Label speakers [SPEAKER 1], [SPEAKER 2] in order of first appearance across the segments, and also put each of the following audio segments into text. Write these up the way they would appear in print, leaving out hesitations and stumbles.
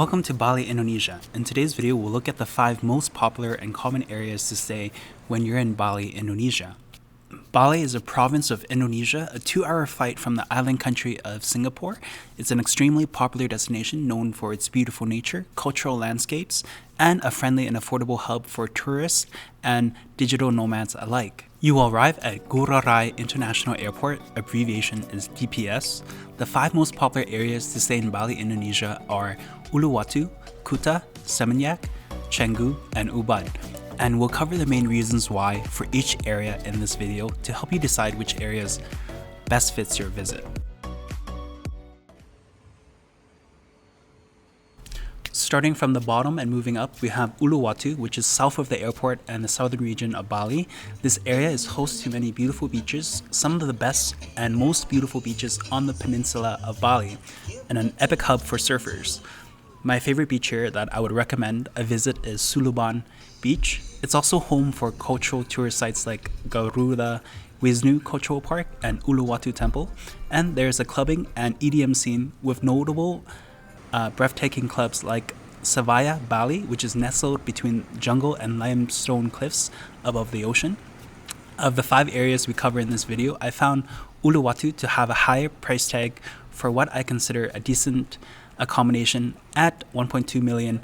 [SPEAKER 1] Welcome to Bali, Indonesia. In today's video, we'll look at the 5 most popular and common areas to stay when you're in Bali, Indonesia. Bali is a province of Indonesia, a 2-hour flight from the island country of Singapore. It's an extremely popular destination known for its beautiful nature, cultural landscapes, and a friendly and affordable hub for tourists and digital nomads alike. You will arrive at Ngurah Rai International Airport, abbreviation is DPS. The 5 most popular areas to stay in Bali, Indonesia are Uluwatu, Kuta, Seminyak, Canggu, and Ubud. And we'll cover the main reasons why for each area in this video to help you decide which areas best fits your visit. Starting from the bottom and moving up, we have Uluwatu, which is south of the airport and the southern region of Bali. This area is host to many beautiful beaches, some of the best and most beautiful beaches on the peninsula of Bali, and an epic hub for surfers. My favorite beach here that I would recommend a visit is Suluban Beach. It's also home for cultural tourist sites like Garuda Wisnu Cultural Park and Uluwatu Temple. And there's a clubbing and EDM scene with notable breathtaking clubs like Savaya Bali, which is nestled between jungle and limestone cliffs above the ocean. Of the 5 areas we cover in this video, I found Uluwatu to have a higher price tag for what I consider a decent accommodation at 1.2 million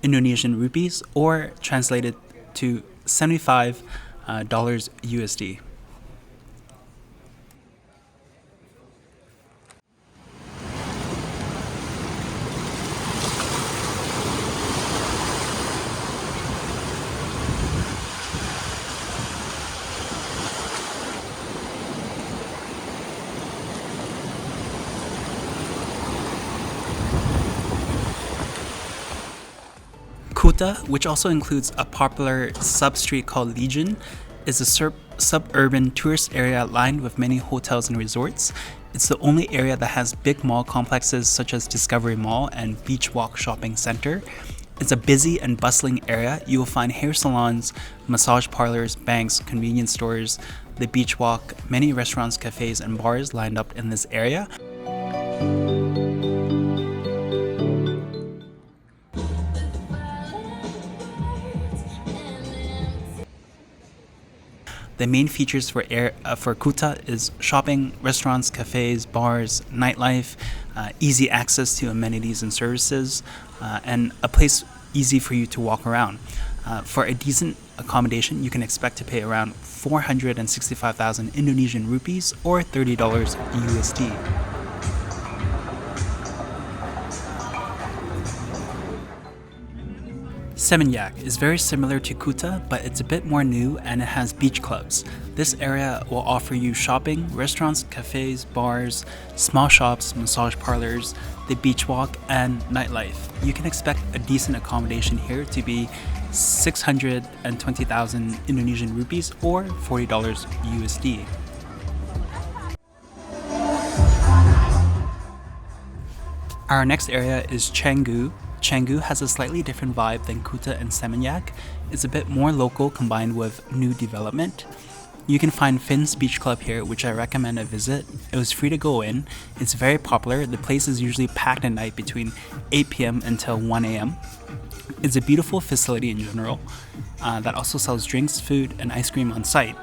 [SPEAKER 1] Indonesian rupees, or translated to $75 USD. Kuta, which also includes a popular sub-street called Legian, is a suburban tourist area lined with many hotels and resorts. It's the only area that has big mall complexes such as Discovery Mall and Beach Walk Shopping Center. It's a busy and bustling area. You will find hair salons, massage parlors, banks, convenience stores, the beach walk, many restaurants, cafes, and bars lined up in this area. The main features for Kuta is shopping, restaurants, cafes, bars, nightlife, easy access to amenities and services, and a place easy for you to walk around. For a decent accommodation, you can expect to pay around 465,000 Indonesian rupees or $30 USD. Seminyak is very similar to Kuta, but it's a bit more new and it has beach clubs. This area will offer you shopping, restaurants, cafes, bars, small shops, massage parlors, the beach walk, and nightlife. You can expect a decent accommodation here to be 620,000 Indonesian rupees or $40 USD. Our next area is Canggu. Canggu has a slightly different vibe than Kuta and Seminyak. It's a bit more local combined with new development. You can find Finn's Beach Club here, which I recommend a visit. It was free to go in. It's very popular. The place is usually packed at night between 8 p.m. until 1 a.m. It's a beautiful facility in general that also sells drinks, food, and ice cream on site.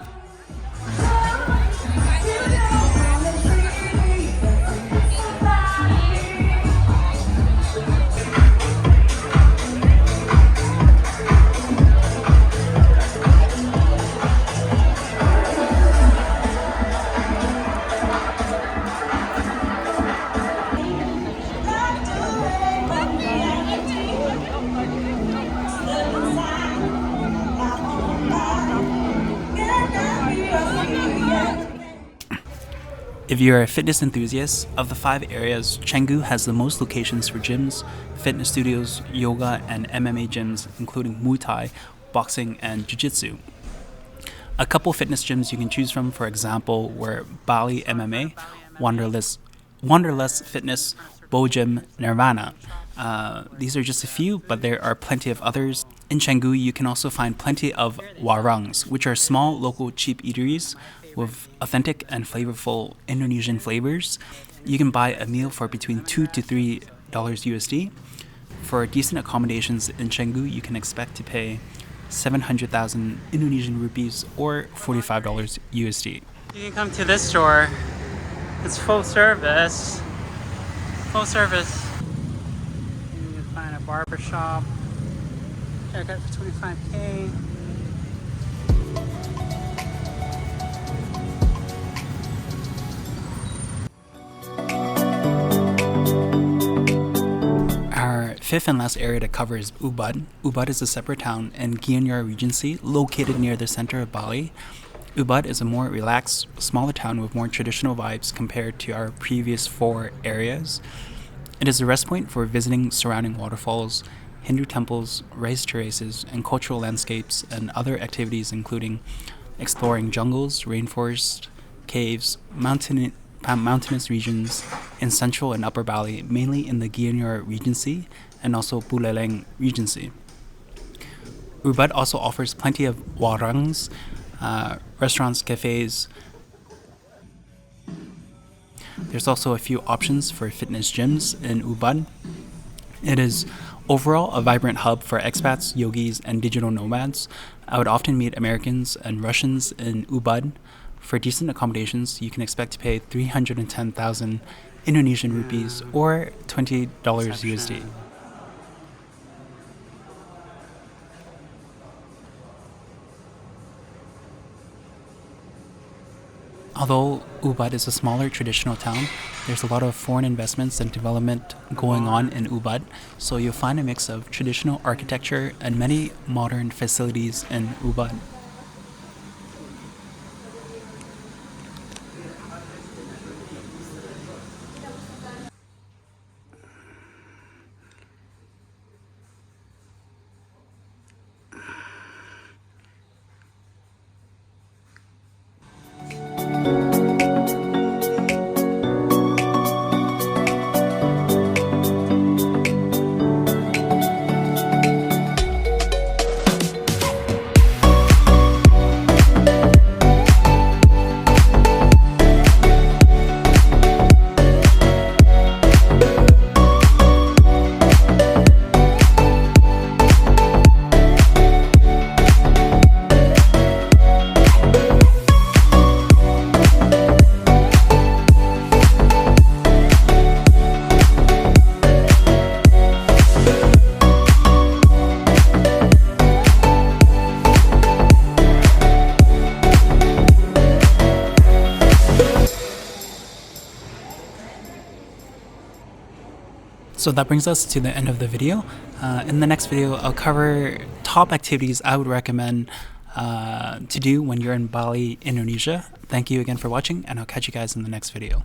[SPEAKER 1] If you're a fitness enthusiast, of the 5 areas, Canggu has the most locations for gyms, fitness studios, yoga, and MMA gyms, including Muay Thai, boxing, and Jiu-Jitsu. A couple fitness gyms you can choose from, for example, were Bali MMA, Wanderlust Fitness, Bo Gym, Nirvana. These are just a few, but there are plenty of others. In Canggu, you can also find plenty of warangs, which are small, local, cheap eateries with authentic and flavorful Indonesian flavors. You can buy a meal for between $2 to $3 USD. For decent accommodations in Canggu, you can expect to pay 700,000 Indonesian rupees or $45 USD. You can come to this store. It's full service. Full service. You can find a barber shop. Haircut for 25K. Our fifth and last area to cover is Ubud. Ubud is a separate town in Gianyar Regency, located near the center of Bali. Ubud is a more relaxed, smaller town with more traditional vibes compared to our previous four areas. It is a rest point for visiting surrounding waterfalls, Hindu temples, rice terraces, and cultural landscapes, and other activities including exploring jungles, rainforests, caves, mountainous regions in central and upper Bali, mainly in the Gianyar Regency and also Buleleng Regency. Ubud also offers plenty of warangs, restaurants, cafes. There's also a few options for fitness gyms in Ubud. It is overall a vibrant hub for expats, yogis, and digital nomads. I would often meet Americans and Russians in Ubud. For decent accommodations, you can expect to pay 310,000 Indonesian rupees or $20 USD. Although Ubud is a smaller traditional town, there's a lot of foreign investments and development going on in Ubud, so you'll find a mix of traditional architecture and many modern facilities in Ubud. So that brings us to the end of the video. In the next video, I'll cover top activities I would recommend to do when you're in Bali, Indonesia. Thank you again for watching, and I'll catch you guys in the next video.